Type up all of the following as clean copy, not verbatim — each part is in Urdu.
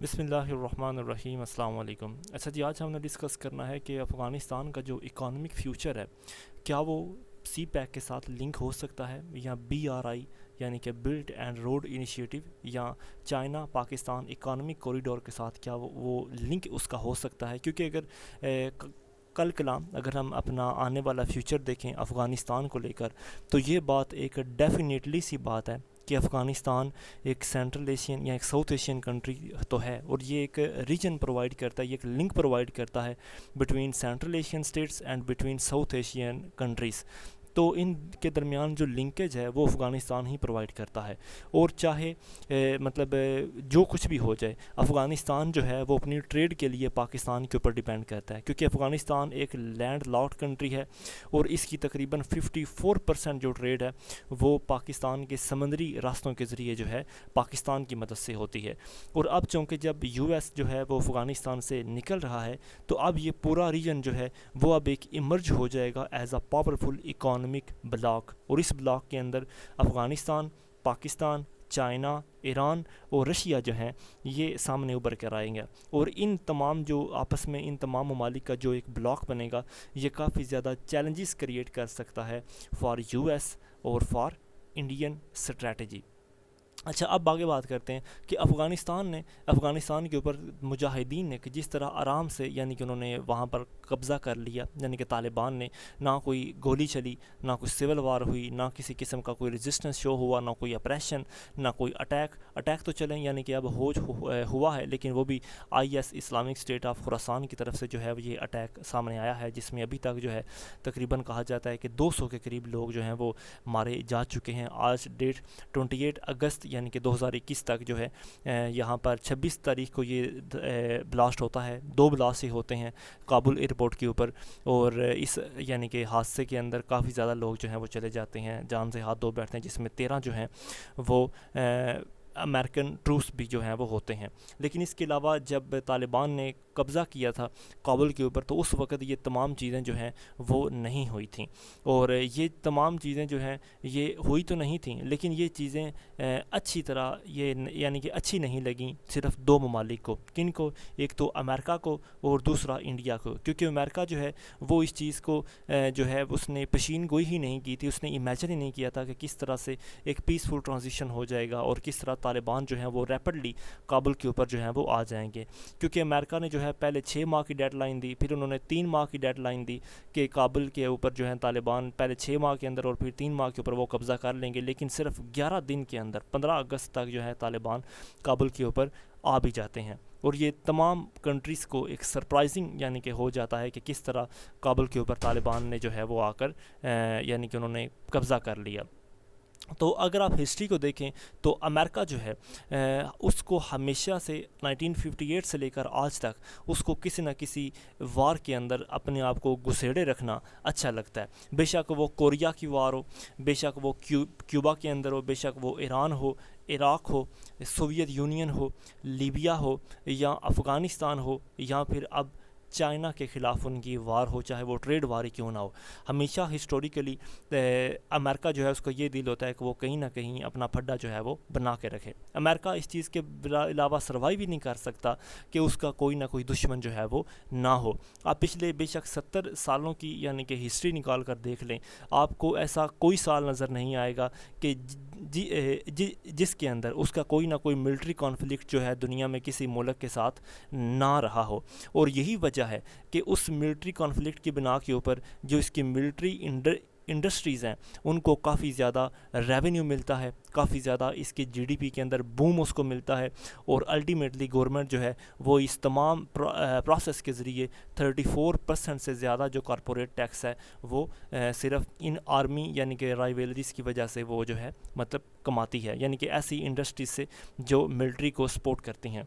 بسم اللہ الرحمن الرحیم، السلام علیکم۔ اچھا جی، آج ہم نے ڈسکس کرنا ہے کہ افغانستان کا جو اکانومک فیوچر ہے کیا وہ سی پیک کے ساتھ لنک ہو سکتا ہے، یا بی آر آئی یعنی کہ بلٹ اینڈ روڈ انیشیٹو، یا چائنا پاکستان اکانومک کوریڈور کے ساتھ کیا وہ لنک اس کا ہو سکتا ہے۔ کیونکہ اگر کل کلام اگر ہم اپنا آنے والا فیوچر دیکھیں افغانستان کو لے کر، تو یہ بات ایک ڈیفینیٹلی سی بات ہے کہ افغانستان ایک سینٹرل ایشین یا ایک ساؤتھ ایشین کنٹری تو ہے، اور یہ ایک ریجن پرووائڈ کرتا ہے، یہ ایک لنک پرووائڈ کرتا ہے between central Asian states and between south Asian countries. تو ان کے درمیان جو لنکیج ہے وہ افغانستان ہی پرووائڈ کرتا ہے، اور چاہے جو کچھ بھی ہو جائے، افغانستان جو ہے وہ اپنی ٹریڈ کے لیے پاکستان کے اوپر ڈیپینڈ کرتا ہے، کیونکہ افغانستان ایک لینڈ لاکڈ کنٹری ہے، اور اس کی تقریباً 54% جو ٹریڈ ہے وہ پاکستان کے سمندری راستوں کے ذریعے جو ہے پاکستان کی مدد سے ہوتی ہے۔ اور اب چونکہ جب یو ایس جو ہے وہ افغانستان سے نکل رہا ہے، تو اب یہ پورا ریجن جو ہے وہ اب ایک ایمرج ہو جائے گا as a powerful economic bloc, اور اس بلاک کے اندر افغانستان، پاکستان، چائنا، ایران اور رشیا جو ہیں یہ سامنے ابھر کر آئیں گے، اور ان تمام جو آپس میں ان تمام ممالک کا جو ایک بلاک بنے گا، یہ کافی زیادہ چیلنجز کریٹ کر سکتا ہے فار یو ایس اور فار انڈین اسٹریٹجی۔ اچھا، اب آگے بات کرتے ہیں کہ افغانستان کے اوپر مجاہدین نے کہ جس طرح آرام سے یعنی کہ انہوں نے وہاں پر قبضہ کر لیا، یعنی کہ طالبان نے نہ کوئی گولی چلی، نہ کوئی سول وار ہوئی، نہ کسی قسم کا کوئی ریزسٹنس شو ہوا، نہ کوئی اپریشن، نہ کوئی اٹیک تو چلیں یعنی کہ اب ہوا ہے، لیکن وہ بھی I S Islamic State of Khorasan کی طرف سے جو ہے یہ اٹیک سامنے آیا ہے، جس میں ابھی تک جو ہے تقریباً کہا جاتا ہے کہ 200 کے قریب لوگ جو ہیں وہ مارے جا چکے ہیں۔ آج ڈیٹ 28 اگست یعنی کہ 2021 تک جو ہے یہاں پر 26 تاریخ کو یہ بلاسٹ ہوتا ہے، 2 بلاسٹ ہی ہوتے ہیں کابل ایئرپورٹ کے اوپر، اور اس یعنی کہ حادثے کے اندر کافی زیادہ لوگ جو ہیں وہ چلے جاتے ہیں، جان سے ہاتھ دھو بیٹھتے ہیں، جس میں 13 جو ہیں وہ امریکن ٹروپس بھی جو ہیں وہ ہوتے ہیں۔ لیکن اس کے علاوہ جب طالبان نے قبضہ کیا تھا کابل کے اوپر، تو اس وقت یہ تمام چیزیں جو ہیں وہ نہیں ہوئی تھیں، اور یہ تمام چیزیں جو ہیں یہ ہوئی تو نہیں تھیں، لیکن یہ چیزیں اچھی طرح یعنی کہ اچھی نہیں لگیں صرف 2 ممالک کو، کن کو؟ ایک تو امریکہ کو اور دوسرا انڈیا کو، کیونکہ امریکہ جو ہے وہ اس چیز کو جو ہے اس نے پیشین گوئی ہی نہیں کی تھی، اس نے امیجن ہی نہیں کیا تھا کہ کس طرح سے ایک پیسفل ٹرانزیشن ہو جائے گا، اور کس طرح طالبان جو ہیں وہ ریپڈلی کابل کے اوپر جو ہیں وہ آ جائیں گے۔ کیونکہ امریکہ نے جو ہے پہلے 6 ماہ کی ڈیڈ لائن دی، پھر انہوں نے 3 ماہ کی ڈیڈ لائن دی کہ کابل کے اوپر جو ہے طالبان پہلے 6 ماہ کے اندر اور پھر 3 ماہ کے اوپر وہ قبضہ کر لیں گے، لیکن صرف 11 دن کے اندر 15 اگست تک جو ہے طالبان کابل کے اوپر آ بھی جاتے ہیں، اور یہ تمام کنٹریز کو ایک سرپرائزنگ یعنی کہ ہو جاتا ہے کہ کس طرح کابل کے اوپر طالبان نے جو ہے وہ آ کر یعنی کہ انہوں نے قبضہ کر لیا۔ تو اگر آپ ہسٹری کو دیکھیں تو امریکہ جو ہے اس کو ہمیشہ سے 1958 سے لے کر آج تک اس کو کسی نہ کسی وار کے اندر اپنے آپ کو گھسیڑے رکھنا اچھا لگتا ہے، بے شک وہ کوریا کی وار ہو، بے شک وہ کیوبا کے اندر ہو، بے شک وہ ایران ہو، عراق ہو، سوویت یونین ہو، لیبیا ہو، یا افغانستان ہو، یا پھر اب چائنا کے خلاف ان کی وار ہو، چاہے وہ ٹریڈ وار ہی کیوں نہ ہو۔ ہمیشہ ہسٹوریکلی امریکہ جو ہے اس کو یہ دل ہوتا ہے کہ وہ کہیں نہ کہیں اپنا پھڈا جو ہے وہ بنا کے رکھے۔ امریکہ اس چیز کے علاوہ سروائیو بھی نہیں کر سکتا کہ اس کا کوئی نہ کوئی دشمن جو ہے وہ نہ ہو۔ آپ پچھلے بے شک 70 سالوں کی یعنی کہ ہسٹری نکال کر دیکھ لیں، آپ کو ایسا کوئی سال نظر نہیں آئے گا کہ جس کے اندر اس کا کوئی نہ کوئی ملٹری کانفلکٹ جو ہے دنیا میں کسی ملک کے ساتھ نہ رہا ہو، اور یہی وجہ ہے کہ اس ملٹری کانفلکٹ کی بنا کے اوپر جو اس کی ملٹری انڈسٹریز ہیں ان کو کافی زیادہ ریونیو ملتا ہے، کافی زیادہ اس کے جی ڈی پی کے اندر بوم اس کو ملتا ہے، اور الٹیمیٹلی گورنمنٹ جو ہے وہ اس تمام پروسیس کے ذریعے 34% سے زیادہ جو کارپوریٹ ٹیکس ہے وہ صرف ان آرمی یعنی کہ رائیویلریز کی وجہ سے وہ جو ہے کماتی ہے، یعنی کہ ایسی انڈسٹریز سے جو ملٹری کو سپورٹ کرتی ہیں۔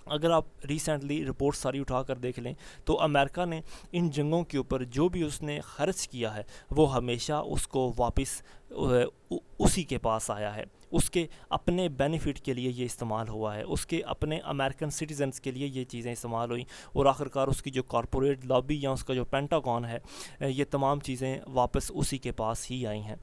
اگر آپ ریسنٹلی رپورٹ ساری اٹھا کر دیکھ لیں تو امریکہ نے ان جنگوں کے اوپر جو بھی اس نے خرچ کیا ہے وہ ہمیشہ اس کو واپس اسی کے پاس آیا ہے، اس کے اپنے بینیفٹ کے لیے یہ استعمال ہوا ہے، اس کے اپنے امریکن سٹیزنز کے لیے یہ چیزیں استعمال ہوئیں، اور آخرکار اس کی جو کارپوریٹ لابی یا اس کا جو پینٹاگون ہے، یہ تمام چیزیں واپس اسی کے پاس ہی آئی ہیں۔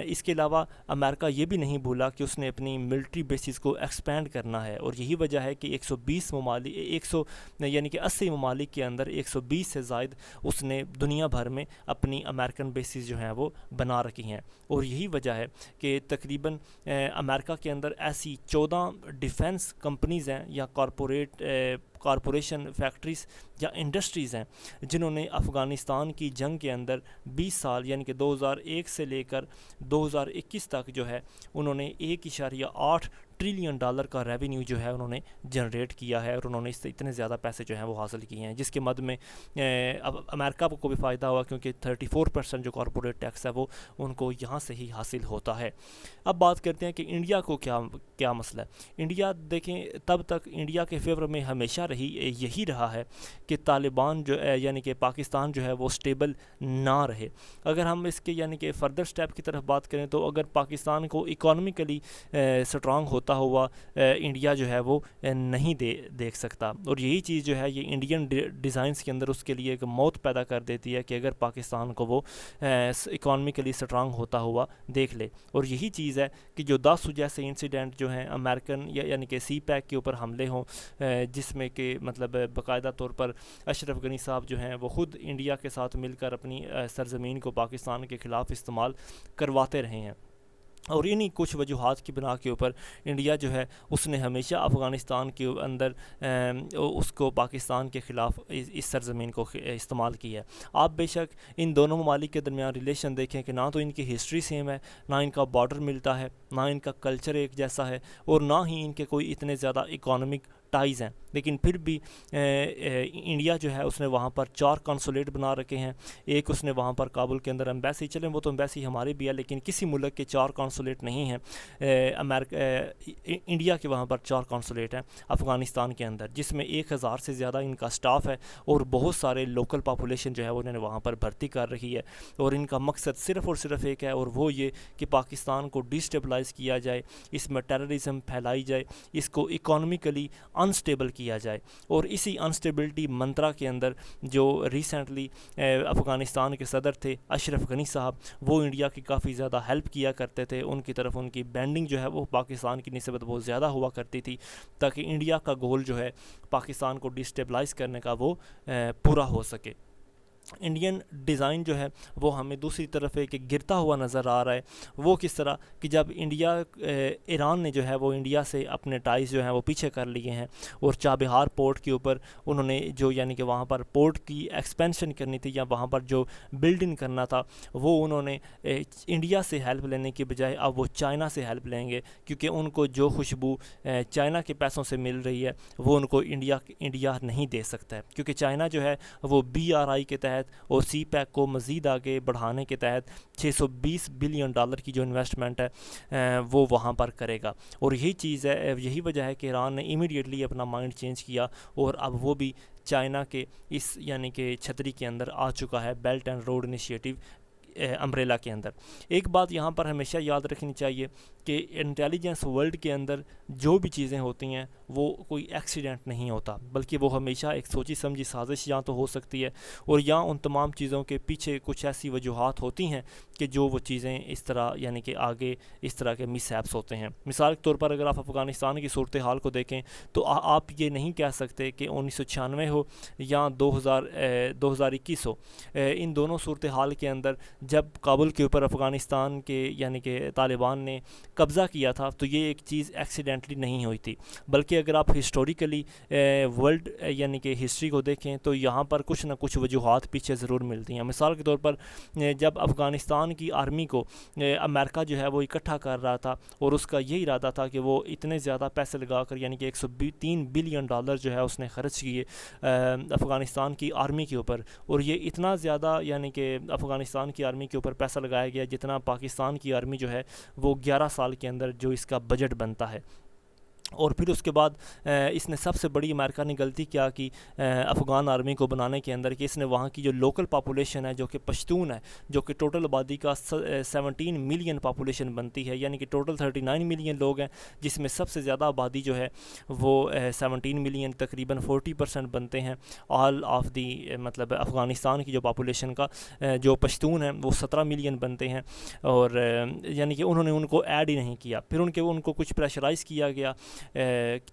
اس کے علاوہ امریکہ یہ بھی نہیں بھولا کہ اس نے اپنی ملٹری بیسز کو ایکسپینڈ کرنا ہے، اور یہی وجہ ہے کہ 120 ممالک 80 ممالک کے اندر 120 سے زائد اس نے دنیا بھر میں اپنی امریکن بیسز جو ہیں وہ بنا رکھی ہیں، اور یہی وجہ ہے کہ تقریباً امریکہ کے اندر ایسی 14 ڈیفنس کمپنیز ہیں یا کارپوریشن فیکٹریز یا انڈسٹریز ہیں جنہوں نے افغانستان کی جنگ کے اندر 20 سال یعنی کہ 2001 سے لے کر 2021 تک جو ہے انہوں نے $1.8 ٹریلین کا ریونیو جو ہے انہوں نے جنریٹ کیا ہے، اور انہوں نے اس سے اتنے زیادہ پیسے جو ہیں وہ حاصل کیے ہیں، جس کے مد میں اب امریکہ کو بھی فائدہ ہوا کیونکہ 34% جو کارپوریٹ ٹیکس ہے وہ ان کو یہاں سے ہی حاصل ہوتا ہے۔ اب بات کرتے ہیں کہ انڈیا کو کیا مسئلہ ہے۔ انڈیا دیکھیں، تب تک انڈیا کے فیور میں ہمیشہ یہی رہا ہے کہ طالبان جو یعنی کہ پاکستان جو ہے وہ سٹیبل نہ رہے۔ اگر ہم اس کے یعنی کہ فردر سٹیپ کی طرف بات کریں تو اگر پاکستان کو اکانومیکلی سٹرانگ ہوتا ہوا انڈیا جو ہے وہ نہیں دیکھ سکتا، اور یہی چیز جو ہے یہ انڈین ڈیزائنز کے اندر اس کے لیے ایک موت پیدا کر دیتی ہے کہ اگر پاکستان کو وہ اکانومیکلی سٹرانگ ہوتا ہوا دیکھ لے۔ اور یہی چیز ہے کہ جو 10 جیسے انسیڈنٹ جو ہیں امریکن یعنی کہ سی پیک کے اوپر حملے ہوں، جس میں کہ مطلب باقاعدہ طور پر اشرف غنی صاحب جو ہیں وہ خود انڈیا کے ساتھ مل کر اپنی سرزمین کو پاکستان کے خلاف استعمال کرواتے رہے ہیں، اور انہی کچھ وجوہات کی بنا کے اوپر انڈیا جو ہے اس نے ہمیشہ افغانستان کے اندر اس کو پاکستان کے خلاف اس سرزمین کو استعمال کیا ہے۔ آپ بے شک ان دونوں ممالک کے درمیان ریلیشن دیکھیں کہ نہ تو ان کی ہسٹری سیم ہے، نہ ان کا بارڈر ملتا ہے، نہ ان کا کلچر ایک جیسا ہے، اور نہ ہی ان کے کوئی اتنے زیادہ اکانومک ٹائز ہیں، لیکن پھر بھی انڈیا جو ہے اس نے وہاں پر 4 کنسولیٹ بنا رکھے ہیں۔ ایک اس نے وہاں پر کابل کے اندر ایمبیسی، چلیں وہ تو ایمبیسی ہماری بھی ہے، لیکن کسی ملک کے 4 کنسولیٹ نہیں ہیں۔ انڈیا کے وہاں پر 4 کنسولیٹ ہیں افغانستان کے اندر، جس میں 1000 سے زیادہ ان کا سٹاف ہے، اور بہت سارے لوکل پاپولیشن جو ہے انہوں نے وہاں پر بھرتی کر رہی ہے، اور ان کا مقصد صرف اور صرف ایک ہے، اور وہ یہ کہ پاکستان کو ڈیسٹیبلائز کیا جائے، اس میں ٹیررزم پھیلائی جائے، اس کو اکانومیکلی انسٹیبل کیا جائے۔ اور اسی انسٹیبلٹی منترا کے اندر جو ریسنٹلی افغانستان کے صدر تھے اشرف غنی صاحب، وہ انڈیا کی کافی زیادہ ہیلپ کیا کرتے تھے، ان کی طرف ان کی بینڈنگ جو ہے وہ پاکستان کی نسبت بہت زیادہ ہوا کرتی تھی، تاکہ انڈیا کا گول جو ہے پاکستان کو ڈیسٹیبلائز کرنے کا وہ پورا ہو سکے۔ انڈین ڈیزائن جو ہے وہ ہمیں دوسری طرف ایک گرتا ہوا نظر آ رہا ہے۔ وہ کس طرح کہ جب ایران نے جو ہے وہ انڈیا سے اپنے ٹائز جو ہیں وہ پیچھے کر لیے ہیں، اور چابہار پورٹ کے اوپر انہوں نے جو یعنی کہ وہاں پر پورٹ کی ایکسپینشن کرنی تھی یا وہاں پر جو بلڈنگ کرنا تھا، وہ انہوں نے انڈیا سے ہیلپ لینے کی بجائے اب وہ چائنا سے ہیلپ لیں گے، کیونکہ ان کو جو خوشبو چائنا کے پیسوں سے مل رہی ہے وہ ان کو انڈیا نہیں دے سکتا ہے، کیونکہ چائنا جو ہے وہ BRI کے تحت اور سی پیک کو مزید آگے بڑھانے کے تحت $620 بلین کی جو انویسٹمنٹ ہے وہ وہاں پر کرے گا، اور یہی چیز ہے، یہی وجہ ہے کہ ایران نے امیڈیٹلی اپنا مائنڈ چینج کیا، اور اب وہ بھی چائنا کے اس یعنی کہ چھتری کے اندر آ چکا ہے، belt and road initiative umbrella کے اندر۔ ایک بات یہاں پر ہمیشہ یاد رکھنی چاہیے کہ انٹیلیجنس ورلڈ کے اندر جو بھی چیزیں ہوتی ہیں وہ کوئی ایکسیڈنٹ نہیں ہوتا، بلکہ وہ ہمیشہ ایک سوچی سمجھی سازش یا تو ہو سکتی ہے، اور یا ان تمام چیزوں کے پیچھے کچھ ایسی وجوہات ہوتی ہیں کہ جو وہ چیزیں اس طرح یعنی کہ آگے اس طرح کے مس ہیپس ہوتے ہیں۔ مثال کے طور پر اگر آپ افغانستان کی صورتحال کو دیکھیں تو آپ یہ نہیں کہہ سکتے کہ 1996 ہو یا 2021 ہو، ان دونوں صورتحال کے اندر جب کابل کے اوپر افغانستان کے یعنی کہ طالبان نے قبضہ کیا تھا تو یہ ایک چیز ایکسیڈنٹلی نہیں ہوئی تھی، بلکہ اگر آپ ہسٹوریکلی ورلڈ یعنی کہ ہسٹری کو دیکھیں تو یہاں پر کچھ نہ کچھ وجوہات پیچھے ضرور ملتی ہیں۔ مثال کے طور پر جب افغانستان کی آرمی کو امریکہ جو ہے وہ اکٹھا کر رہا تھا، اور اس کا یہ ارادہ تھا کہ وہ اتنے زیادہ پیسے لگا کر یعنی کہ $103 بلین جو ہے اس نے خرچ کیے افغانستان کی آرمی کے اوپر، اور یہ اتنا زیادہ یعنی کہ افغانستان کی آرمی کے اوپر پیسہ لگایا گیا جتنا پاکستان کی آرمی جو ہے وہ 11 سال کے اندر جو اس کا بجٹ بنتا ہے۔ اور پھر اس کے بعد اس نے سب سے بڑی امریکہ نے غلطی کیا کہ افغان آرمی کو بنانے کے اندر کہ اس نے وہاں کی جو لوکل پاپولیشن ہے جو کہ پشتون ہے، جو کہ ٹوٹل آبادی کا 17 ملین پاپولیشن بنتی ہے، یعنی کہ ٹوٹل 39 ملین لوگ ہیں، جس میں سب سے زیادہ آبادی جو ہے وہ 17 ملین تقریباً 40% بنتے ہیں آل آف دی، مطلب افغانستان کی جو پاپولیشن کا جو پشتون ہیں وہ 17 ملین بنتے ہیں، اور یعنی کہ انہوں نے ان کو ایڈ ہی نہیں کیا۔ پھر ان کو کچھ پریشرائز کیا گیا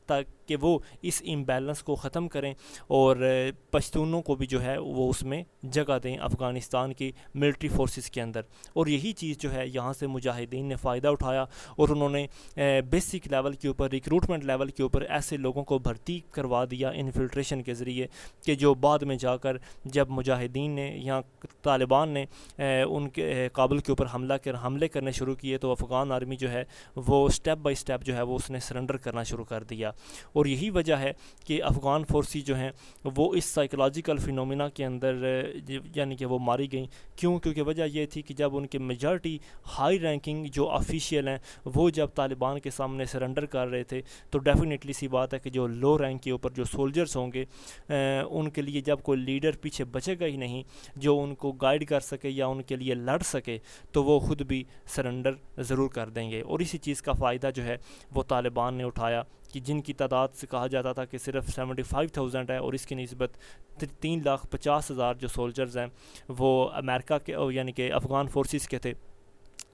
تاکہ وہ اس امبیلنس کو ختم کریں اور پشتونوں کو بھی جو ہے وہ اس میں جگہ دیں افغانستان کی ملٹری فورسز کے اندر، اور یہی چیز جو ہے یہاں سے مجاہدین نے فائدہ اٹھایا، اور انہوں نے بیسک لیول کے اوپر، ریکروٹمنٹ لیول کے اوپر ایسے لوگوں کو بھرتی کروا دیا انفلٹریشن کے ذریعے کہ جو بعد میں جا کر جب مجاہدین نے یا طالبان نے ان کے کابل کے اوپر حملے کرنے شروع کیے تو افغان آرمی جو ہے وہ سٹیپ بائی سٹیپ جو ہے وہ اس نے سرنڈر کرنا شروع کر دیا، اور یہی وجہ ہے کہ افغان فورسی جو ہیں وہ اس سائیکولوجیکل فینومینا کے اندر یعنی کہ وہ ماری گئیں۔ کیوں؟ کیونکہ وجہ یہ تھی کہ جب ان کے میجارٹی ہائی رینکنگ جو آفیشیل ہیں وہ جب طالبان کے سامنے سرنڈر کر رہے تھے تو ڈیفینیٹلی سی بات ہے کہ جو لو رینک کے اوپر جو سولجرز ہوں گے ان کے لیے جب کوئی لیڈر پیچھے بچے گا ہی نہیں جو ان کو گائیڈ کر سکے یا ان کے لیے لڑ سکے تو وہ خود بھی سرنڈر ضرور کر دیں گے، اور اسی چیز کا فائدہ جو ہے وہ طالبان نے اٹھایا کہ جن کی تعداد سے کہا جاتا تھا کہ صرف 75,000 ہے، اور اس کی نسبت 3,50,000 جو سولجرز ہیں وہ امریکہ کے یعنی کہ افغان فورسز کے تھے،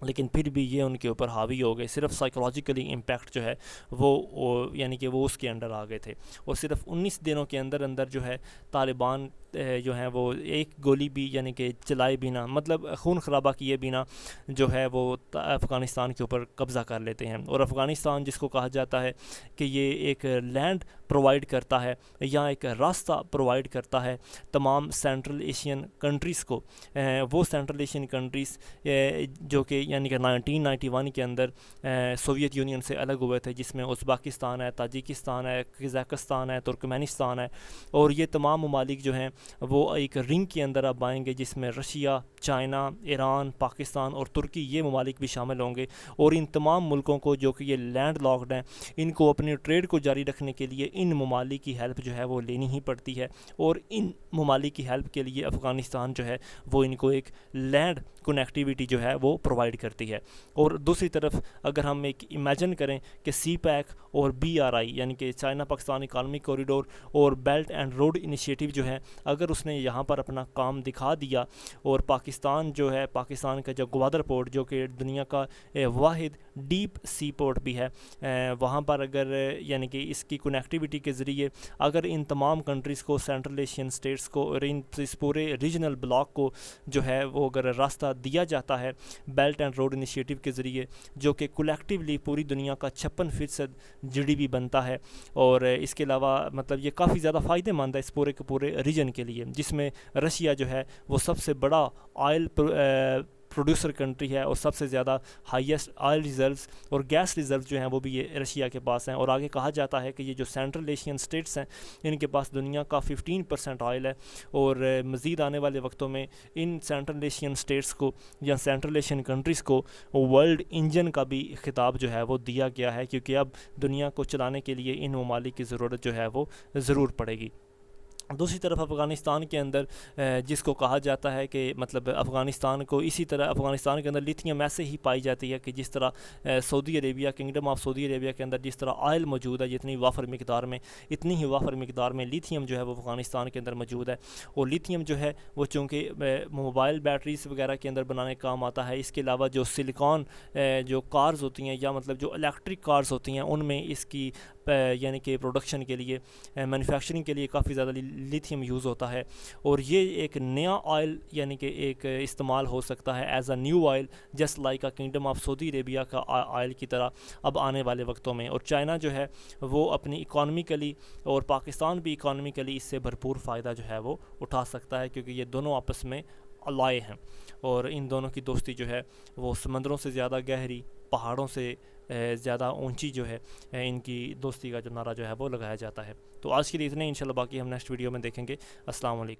لیکن پھر بھی یہ ان کے اوپر حاوی ہو گئے، صرف سائیکولوجیکلی امپیکٹ جو ہے وہ یعنی کہ وہ اس کے انڈر آ گئے تھے، اور صرف 19 دنوں کے اندر جو ہے طالبان جو ہیں وہ ایک گولی بھی یعنی کہ چلائے بنا، مطلب خون خرابہ کیے بنا جو ہے وہ افغانستان کے اوپر قبضہ کر لیتے ہیں، اور افغانستان جس کو کہا جاتا ہے کہ یہ ایک لینڈ پرووائڈ کرتا ہے یا ایک راستہ پرووائڈ کرتا ہے تمام سینٹرل ایشین کنٹریز کو، وہ سینٹرل ایشین کنٹریز جو کہ یعنی کہ 1991 کے اندر سوویت یونین سے الگ ہوئے تھے، جس میں ازبکستان ہے، تاجکستان ہے، قزاقستان ہے، ترکمانستان ہے، اور یہ تمام ممالک جو ہیں وہ ایک رنگ کے اندر اب آئیں گے جس میں رشیا، چائنا، ایران، پاکستان اور ترکی یہ ممالک بھی شامل ہوں گے، اور ان تمام ملکوں کو جو کہ یہ لینڈ لاکڈ ہیں ان کو اپنی ٹریڈ کو جاری رکھنے کے لیے ان ممالک کی ہیلپ جو ہے وہ لینی ہی پڑتی ہے، اور ان ممالک کی ہیلپ کے لیے افغانستان جو ہے وہ ان کو ایک لینڈ کنیکٹیویٹی جو ہے وہ پرووائڈ کرتی ہے۔ اور دوسری طرف اگر ہم ایک امیجن کریں کہ سی پیک اور BRI یعنی کہ چائنا پاکستان اکانومک کوریڈور اور بیلٹ اینڈ روڈ انیشیٹو جو ہے اگر اس نے یہاں پر اپنا کام دکھا دیا، اور پاکستان جو ہے، پاکستان کا جو گوادر پورٹ جو کہ دنیا کا واحد ڈیپ سی پورٹ بھی ہے، وہاں پر اگر یعنی کہ اس کی کنیکٹیویٹی کے ذریعے اگر ان تمام کنٹریز کو، سینٹرل ایشین سٹیٹس کو اور اس پورے ریجنل بلاک کو جو ہے وہ اگر راستہ دیا جاتا ہے بیلٹ اینڈ روڈ انیشیٹو کے ذریعے جو کہ کولیکٹیولی پوری دنیا کا 56% GDP بنتا ہے، اور اس کے علاوہ مطلب یہ کافی زیادہ فائدہ مند ہے اس پورے کے پورے ریجن کے لیے، جس میں رشیا جو ہے وہ سب سے بڑا آئل پروڈیوسر کنٹری ہے، اور سب سے زیادہ ہائیسٹ آئل ریزروز اور گیس ریزروز جو ہیں وہ بھی یہ رشیا کے پاس ہیں، اور آگے کہا جاتا ہے کہ یہ جو سینٹرل ایشین سٹیٹس ہیں ان کے پاس دنیا کا 15% آئل ہے، اور مزید آنے والے وقتوں میں ان سینٹرل ایشین سٹیٹس کو یا سینٹرل ایشین کنٹریز کو ورلڈ انجن کا بھی خطاب جو ہے وہ دیا گیا ہے، کیونکہ اب دنیا کو چلانے کے لیے ان ممالک کی ضرورت جو ہے وہ ضرور پڑے گی۔ دوسری طرف افغانستان کے اندر جس کو کہا جاتا ہے کہ مطلب افغانستان کو اسی طرح افغانستان کے اندر لیتھیم ایسے ہی پائی جاتی ہے کہ جس طرح Saudi Arabia, kingdom of Saudi Arabia کے اندر جس طرح آئل موجود ہے جتنی وافر مقدار میں، اتنی ہی وافر مقدار میں لیتھیم جو ہے وہ افغانستان کے اندر موجود ہے، اور لیتھیم جو ہے وہ چونکہ موبائل بیٹریز وغیرہ کے اندر بنانے کا کام آتا ہے، اس کے علاوہ جو سلیکان جو کارز ہوتی ہیں یا مطلب جو الیکٹرک کارز ہوتی ہیں ان میں اس کی یعنی کہ پروڈکشن کے لیے، مینوفیکچرنگ کے لیے کافی زیادہ لیتھیم یوز ہوتا ہے، اور یہ ایک نیا آئل یعنی کہ ایک استعمال ہو سکتا ہے as a new oil just like kingdom of Saudi Arabia کا آئل کی طرح اب آنے والے وقتوں میں، اور چائنا جو ہے وہ اپنی اکانومیکلی اور پاکستان بھی اکانومیکلی اس سے بھرپور فائدہ جو ہے وہ اٹھا سکتا ہے، کیونکہ یہ دونوں آپس میں الائے ہیں، اور ان دونوں کی دوستی جو ہے وہ سمندروں سے زیادہ گہری، پہاڑوں سے زیادہ اونچی جو ہے ان کی دوستی کا جو نعرہ جو ہے وہ لگایا جاتا ہے۔ تو آج کے لیے اتنے، انشاءاللہ باقی ہم نیکسٹ ویڈیو میں دیکھیں گے۔ السلام علیکم۔